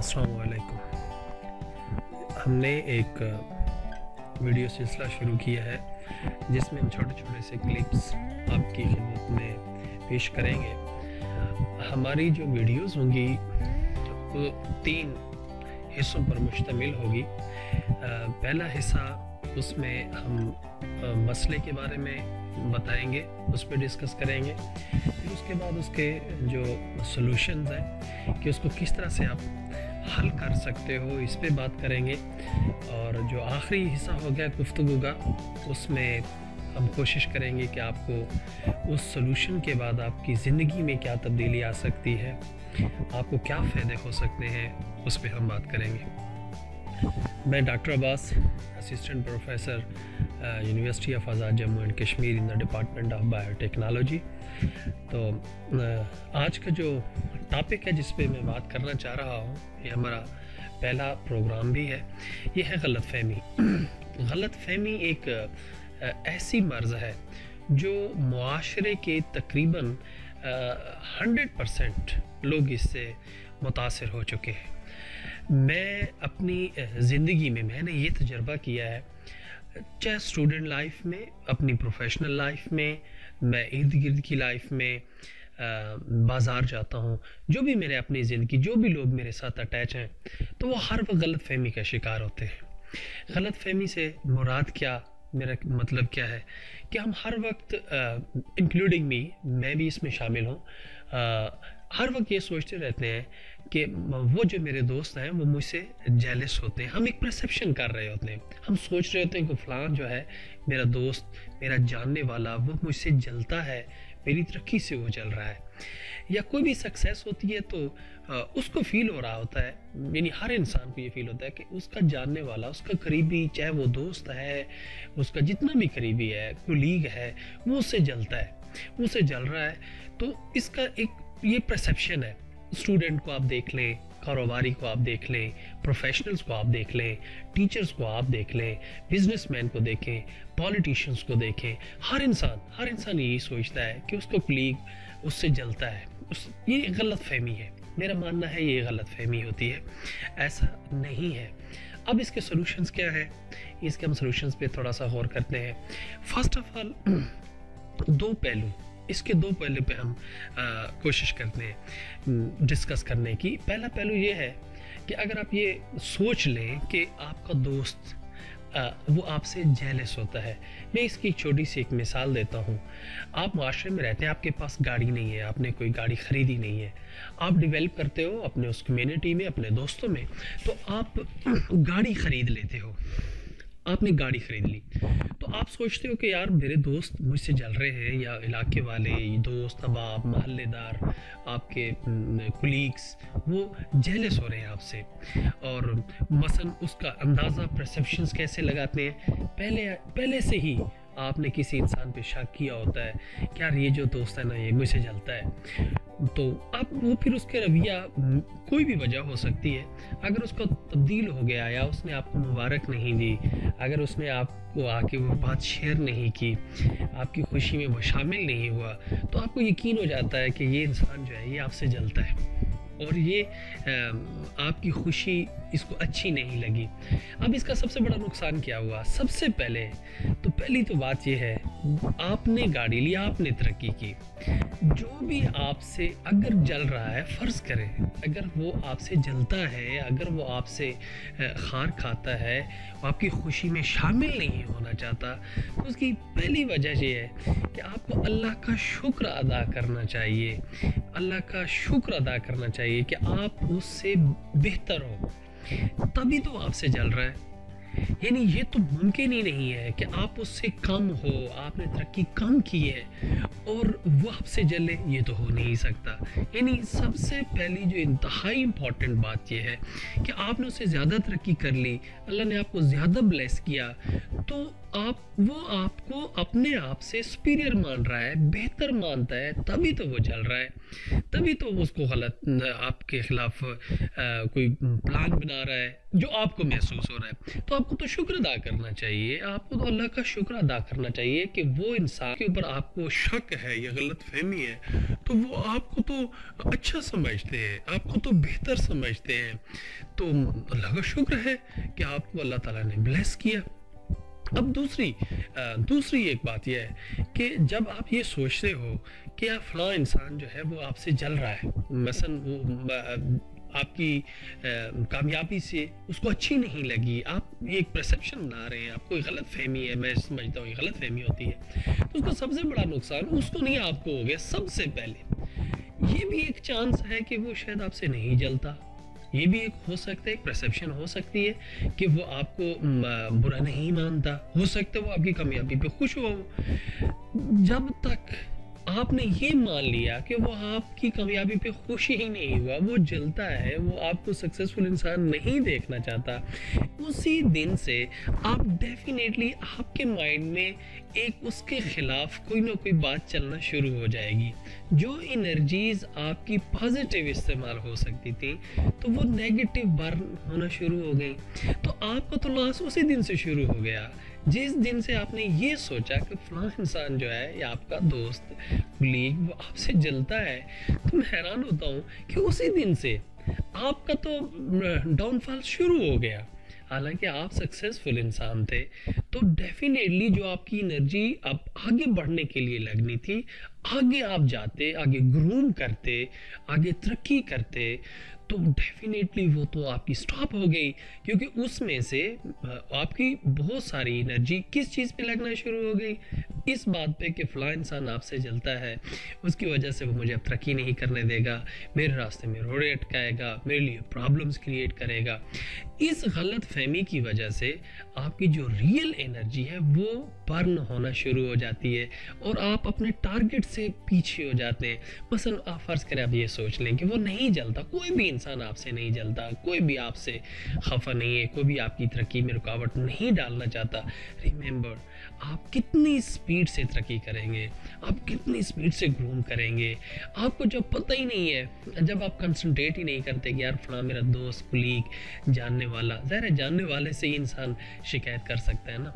अस्सलाम वालेकुम। हमने एक वीडियो सिलसिला शुरू किया है जिसमें हम छोटे छोटे से क्लिप्स आपकी खिदमत में पेश करेंगे। हमारी जो वीडियोस होंगी वो 3 हिस्सों पर मुश्तमिल होगी। पहला हिस्सा उसमें हम मसले के बारे में बताएंगे, उस पर डिस्कस करेंगे। फिर उसके बाद उसके जो सॉल्यूशंस हैं कि उसको किस तरह से आप हल कर सकते हो, इस पे बात करेंगे। और जो आखिरी हिस्सा हो गया गुफ्तगू का, उसमें हम कोशिश करेंगे कि आपको उस सॉल्यूशन के बाद आपकी ज़िंदगी में क्या तब्दीली आ सकती है, आपको क्या फ़ायदे हो सकते हैं, उस पर हम बात करेंगे। मैं doctor Abbas, assistant professor university of Azad Jammu and Kashmir in the department of biotechnology. तो आज का जो टॉपिक है जिस पे मैं बात करना चाह रहा हूँ, ये हमारा पहला प्रोग्राम भी है, ये है गलतफ़हमी। गलतफ़हमी एक ऐसी मर्ज़ है जो मुआशरे के तकरीबन 100% लोग इससे मुतासिर हो चुके हैं। मैं अपनी ज़िंदगी में मैंने ये तजर्बा किया है, चाहे स्टूडेंट लाइफ में, अपनी प्रोफेशनल लाइफ में, मैं इर्द गिर्द की लाइफ में, बाज़ार जाता हूँ, जो भी मेरे अपनी ज़िंदगी, जो भी लोग मेरे साथ अटैच हैं, तो वो हर वक्त गलतफ़हमी का शिकार होते हैं। गलतफ़हमी से मुराद क्या, मेरा मतलब क्या है कि हम हर वक्त इंक्लूडिंग मी, मैं भी इसमें शामिल हूँ, हर वक्त ये सोचते रहते हैं कि वो जो मेरे दोस्त हैं वो मुझसे जेलस होते हैं। हम एक परसेप्शन कर रहे होते हैं, हम सोच रहे होते हैं कि फ़लाँ जो है मेरा दोस्त, मेरा जानने वाला, वो मुझसे जलता है, मेरी तरक्की से वो जल रहा है। या कोई भी सक्सेस होती है तो उसको फ़ील हो रहा होता है, यानी हर इंसान को ये फ़ील होता है कि उसका जानने वाला, उसका करीबी, चाहे वो दोस्त है, उसका जितना भी करीबी है, कोलीग है, वो उससे जलता है, वो उससे जल रहा है। तो इसका एक ये परसेप्शन है। स्टूडेंट को आप देख लें, कारोबारी को आप देख लें, प्रोफेशनल्स को आप देख लें, टीचर्स को आप देख लें, बिजनेसमैन को देखें, पॉलिटिशियंस को देखें, हर इंसान यही सोचता है कि उसका कलीग उससे जलता है। ये गलत फहमी है, मेरा मानना है ये गलत फहमी होती है, ऐसा नहीं है। अब इसके सॉल्यूशंस क्या है, इसके हम सॉल्यूशंस पे थोड़ा सा गौर करते हैं। फर्स्ट ऑफ ऑल इसके दो पहलू पे हम कोशिश करते हैं डिस्कस करने की। पहला पहलू ये है कि अगर आप ये सोच लें कि आपका दोस्त वो आपसे जेलस होता है। मैं इसकी एक छोटी सी एक मिसाल देता हूँ। आप माशरे में रहते हैं, आपके पास गाड़ी नहीं है, आपने कोई गाड़ी ख़रीदी नहीं है, आप डेवलप करते हो अपने उस कम्युनिटी में, अपने दोस्तों में, तो आप गाड़ी ख़रीद लेते हो। आपने गाड़ी ख़रीद ली तो आप सोचते हो कि यार मेरे दोस्त मुझसे जल रहे हैं, या इलाके वाले दोस्त, अहबाब, महल्लेदार, आपके कुलीग्स, वो जेलस हो रहे हैं आपसे। और मसलन उसका अंदाज़ा, परसेप्शंस कैसे लगाते हैं, पहले से ही आपने किसी इंसान पे शक किया होता है कि यार ये जो दोस्त है ना, ये मुझसे जलता है। तो अब वो फिर उसके रवैया, कोई भी वजह हो सकती है, अगर उसका तब्दील हो गया, या उसने आपको मुबारक नहीं दी, अगर उसने आपको आके वो बात शेयर नहीं की, आपकी खुशी में वो शामिल नहीं हुआ, तो आपको यकीन हो जाता है कि ये इंसान जो है ये आपसे जलता है और ये आपकी खुशी इसको अच्छी नहीं लगी। अब इसका सबसे बड़ा नुकसान क्या हुआ? सबसे पहली तो बात ये है, आपने गाड़ी ली, आपने तरक्की की, जो भी आपसे अगर जल रहा है, फ़र्ज़ करें अगर वो आपसे जलता है, अगर वो आपसे खार खाता है, आपकी खुशी में शामिल नहीं होना चाहता, तो उसकी पहली वजह ये है कि आपको अल्लाह का शुक्र अदा करना चाहिए। अल्लाह का शुक्र अदा करना चाहिए कि आप उससे बेहतर हो, तभी तो आपसे जल रहा है। यानी ये तो मुमकिन ही नहीं है कि आप उससे कम हो, आपने तरक्की कम की है और वो आपसे जले, ये तो हो नहीं सकता। यानी सबसे पहली जो इंतहाई इम्पॉर्टेंट बात ये है कि आपने उससे ज़्यादा तरक्की कर ली, अल्लाह ने आपको ज़्यादा ब्लेस किया, तो वो आपको अपने आप से सुपीरियर मान रहा है, बेहतर मानता है, तभी तो वो चल रहा है, तभी तो उसको गलत आपके खिलाफ कोई प्लान बना रहा है जो आपको महसूस हो रहा है। तो आपको तो शुक्र अदा करना चाहिए, आपको तो अल्लाह का शुक्र अदा करना चाहिए कि वो इंसान के ऊपर आपको शक है या गलत फहमी है, तो वो आपको तो अच्छा समझते हैं, आपको तो बेहतर समझते हैं। तो अल्लाह का शुक्र है कि आपको अल्लाह ताला ने ब्लेस किया। अब दूसरी एक बात यह है कि जब आप ये सोचते हो कि आप फलां इंसान जो है वो आपसे जल रहा है, मसलन वो आपकी कामयाबी से उसको अच्छी नहीं लगी, आप ये एक परसेप्शन बना रहे हैं, आपको गलत फहमी है, मैं समझता हूँ ये गलत फहमी होती है, तो उसका सबसे बड़ा नुकसान उसको नहीं आपको हो गया। सबसे पहले ये भी एक चांस है कि वो शायद आपसे नहीं जलता, ये भी एक हो सकता है, एक परसेप्शन हो सकती है कि वो आपको बुरा नहीं मानता, हो सकता है वो आपकी कामयाबी पे खुश हो। जब तक आपने ये मान लिया कि वो आपकी कामयाबी पे खुश ही नहीं हुआ, वो जलता है, वो आपको सक्सेसफुल इंसान नहीं देखना चाहता, उसी दिन से आप डेफिनेटली आपके माइंड में एक उसके खिलाफ कोई ना कोई बात चलना शुरू हो जाएगी। जो एनर्जीज आपकी पॉजिटिव इस्तेमाल हो सकती थी तो वो नेगेटिव बर्न होना शुरू हो गई। तो आपका तो लॉस उसी दिन से शुरू हो गया जिस दिन से आपने ये सोचा कि फलां इंसान जो है या आपका दोस्त कुलीग वो आपसे जलता है। तो मैं हैरान होता हूँ कि उसी दिन से आपका तो डाउनफॉल शुरू हो गया। हालांकि आप सक्सेसफुल इंसान थे, तो डेफिनेटली जो आपकी एनर्जी अब आगे बढ़ने के लिए लगनी थी, आगे आप जाते, आगे ग्रूम करते, आगे तरक्की करते, तो डेफिनेटली वो तो आपकी स्टॉप हो गई, क्योंकि उसमें से आपकी बहुत सारी एनर्जी किस चीज़ पे लगना शुरू हो गई, इस बात पे कि फ़लाँ इंसान आपसे जलता है, उसकी वजह से वो मुझे अब तरक्की नहीं करने देगा, मेरे रास्ते में रोड़े अटकाएगा, मेरे लिए प्रॉब्लम्स क्रिएट करेगा। इस गलत फहमी की वजह से आपकी जो रियल एनर्जी है वो बर्न होना शुरू हो जाती है और आप अपने टारगेट से पीछे हो जाते हैं। मसलन आप फ़र्ज़ करें, आप ये सोच लें कि वो नहीं जलता, कोई भी इंसान आपसे नहीं जलता, कोई भी आपसे खफा नहीं है, कोई भी आपकी तरक्की में रुकावट नहीं डालना चाहता। रिमेंबर, आप कितनी स्पीड से तरक्की करेंगे, आप कितनी स्पीड से ग्रूम करेंगे, आपको जब पता ही नहीं है, जब आप कंसंट्रेट ही नहीं करते कि यार फलां मेरा दोस्त, कुलीग, जानने वाला, ज़ाहिर है जानने वाले से ही इंसान शिकायत कर सकता है ना,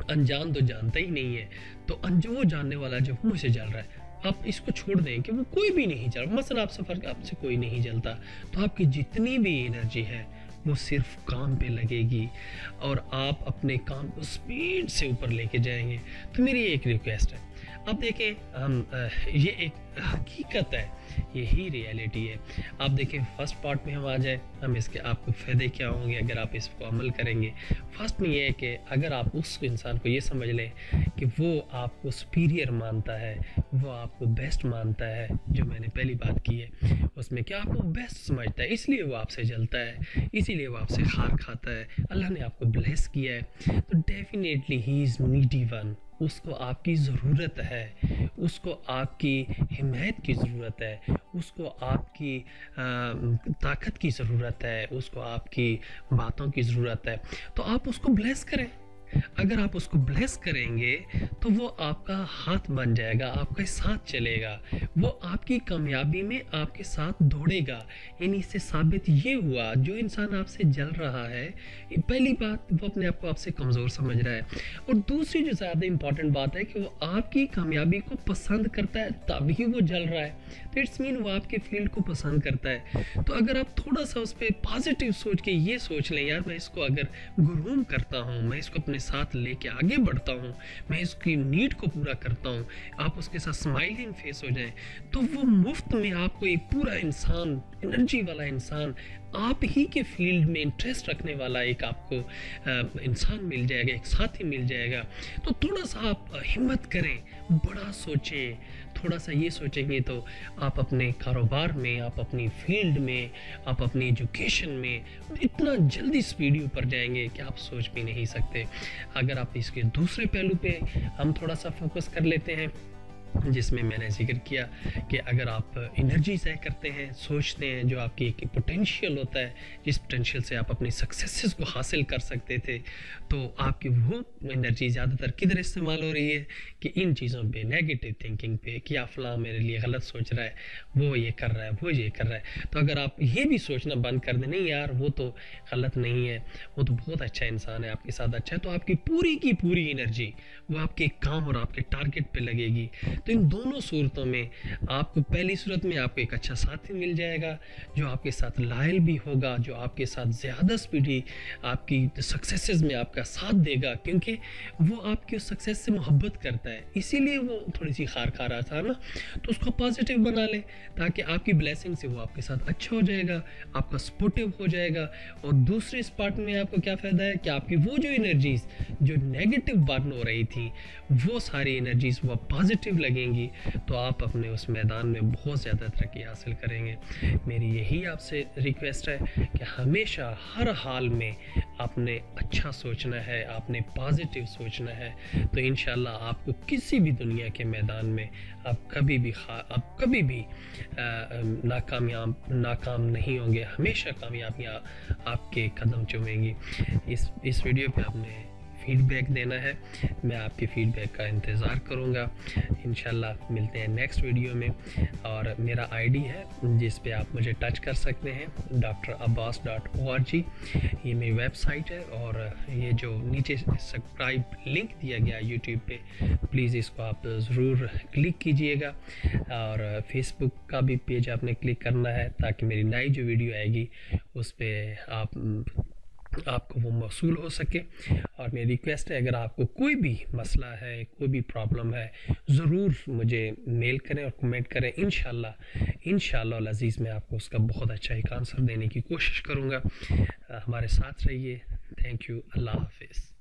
अनजान तो जानता ही नहीं है। तो जो जानने वाला जो मुझसे जल रहा है, आप इसको छोड़ दें कि वो कोई भी नहीं जल, मसलन आप सफ़र आपसे कोई नहीं जलता, तो आपकी जितनी भी एनर्जी है वो सिर्फ काम पे लगेगी और आप अपने काम को स्पीड से ऊपर लेके जाएंगे। तो मेरी एक रिक्वेस्ट है, आप देखें, हम ये एक हकीकत है, यही रियलिटी है। आप देखें, फर्स्ट पार्ट में हम आ जाए, हम इसके आपको फ़ायदे क्या होंगे अगर आप इसको अमल करेंगे। फर्स्ट में ये है कि अगर आप उस इंसान को ये समझ लें कि वो आपको सुपीरियर मानता है, वो आपको बेस्ट मानता है, जो मैंने पहली बात की है उसमें क्या आपको बेस्ट समझता है, इसलिए वो आपसे जलता है, इसीलिए वो आपसे खार खाता है, अल्लाह ने आपको ब्लेस किया है, तो definitely he is needy one, उसको आपकी ज़रूरत है, उसको आपकी हिमायत की ज़रूरत है, उसको आपकी ताकत की ज़रूरत है, उसको आपकी बातों की ज़रूरत है। तो आप उसको ब्लेस करें। अगर आप उसको ब्लेस करेंगे तो वो आपका हाथ बन जाएगा, आपके साथ चलेगा, वो आपकी कामयाबी में आपके साथ दौड़ेगा। यानी इससे साबित ये हुआ, जो इंसान आपसे जल रहा है, पहली बात वो अपने आप को आपसे कमज़ोर समझ रहा है, और दूसरी जो ज़्यादा इम्पॉर्टेंट बात है कि वो आपकी कामयाबी को पसंद करता है, तभी वो जल रहा है। तो इट्स मीन वो आपके फील्ड को पसंद करता है। तो अगर आप थोड़ा सा उस पर पॉजिटिव सोच के ये सोच लें, यार मैं इसको अगर ग्रूम करता हूँ, मैं इसको अपने साथ लेके आगे बढ़ता हूँ, मैं इसकी नीड को पूरा करता हूँ, आप उसके साथ स्माइलिंग फेस हो जाए, तो वो मुफ्त में आपको एक पूरा इंसान, एनर्जी वाला इंसान, आप ही के फील्ड में इंटरेस्ट रखने वाला एक आपको इंसान मिल जाएगा, एक साथी मिल जाएगा। तो थोड़ा सा आप हिम्मत करें, बड़ा सोचें, थोड़ा सा ये सोचेंगे तो आप अपने कारोबार में, आप अपनी फील्ड में, आप अपनी एजुकेशन में इतना जल्दी स्पीड ऊपर जाएंगे कि आप सोच भी नहीं सकते। अगर आप इसके दूसरे पहलू पे हम थोड़ा सा फोकस कर लेते हैं جس میں میں نے ذکر کیا کہ اگر آپ انرجی ضائع کرتے ہیں، سوچتے ہیں جو آپ کی ایک پوٹینشیل ہوتا ہے، جس پوٹینشیل سے آپ اپنی سکسیسز کو حاصل کر سکتے تھے، تو آپ کی وہ انرجی زیادہ تر کدھر استعمال ہو رہی ہے کہ ان چیزوں پہ، نیگیٹو تھنکنگ پہ، کہ فلاں میرے لیے غلط سوچ رہا ہے، وہ یہ کر رہا ہے، وہ یہ کر رہا ہے۔ تو اگر آپ یہ بھی سوچنا بند کر دیں، نہیں یار وہ تو غلط نہیں ہے، وہ تو بہت اچھا انسان ہے، آپ کے ساتھ اچھا ہے، تو آپ کی پوری انرجی وہ آپ کے کام اور آپ کے ٹارگٹ پہ لگے گی۔ تو ان دونوں صورتوں میں آپ کو پہلی صورت میں آپ کو ایک اچھا ساتھی مل جائے گا جو آپ کے ساتھ لائل بھی ہوگا، جو آپ کے ساتھ زیادہ سپیڈی آپ کی سکسیسز میں آپ کا ساتھ دے گا، کیونکہ وہ آپ کی سکسیس سے محبت کرتا ہے، اسی لیے وہ تھوڑی سی خار کھا رہا تھا نا، تو اس کو پازیٹیو بنا لیں تاکہ آپ کی بلیسنگ سے وہ آپ کے ساتھ اچھا ہو جائے گا، آپ کا سپورٹیو ہو جائے گا۔ اور دوسرے اس پارٹ میں آپ کو کیا فائدہ ہے کہ آپ کی وہ جو انرجیز جو نیگیٹو بارن ہو رہی تھی، وہ ساری انرجیز وہ پازیٹیو لگیں گی، تو آپ اپنے اس میدان میں بہت زیادہ ترقی حاصل کریں گے۔ میری یہی آپ سے ریکویسٹ ہے کہ ہمیشہ ہر حال میں آپ نے اچھا سوچنا ہے، آپ نے پازیٹیو سوچنا ہے، تو انشاءاللہ آپ کو کسی بھی دنیا کے میدان میں آپ کبھی بھی ناکام نہیں ہوں گے، ہمیشہ کامیابیاں آپ کے قدم چومیں گی۔ اس ویڈیو پہ آپ نے فیڈ بیک دینا ہے، میں آپ کی فیڈ بیک کا انتظار کروں گا۔ انشاءاللہ ملتے ہیں نیکسٹ ویڈیو میں، اور میرا آئی ڈی ہے جس پہ آپ مجھے ٹچ کر سکتے ہیں dr.abbas.org، یہ میری ویب سائٹ ہے، اور یہ جو نیچے سبسکرائب لنک دیا گیا یوٹیوب پہ، پلیز اس کو آپ ضرور کلک کیجئے گا، اور فیس بک کا بھی پیج آپ نے کلک کرنا ہے تاکہ میری نئی جو ویڈیو آئے گی اس پہ آپ کو وہ موصول ہو سکے۔ اور میری ریکویسٹ ہے اگر آپ کو کوئی بھی مسئلہ ہے، کوئی بھی پرابلم ہے، ضرور مجھے میل کریں اور کمنٹ کریں، انشاءاللہ العزیز میں آپ کو اس کا بہت اچھا ایک آنسر دینے کی کوشش کروں گا۔ ہمارے ساتھ رہیے، تھینک یو، اللہ حافظ۔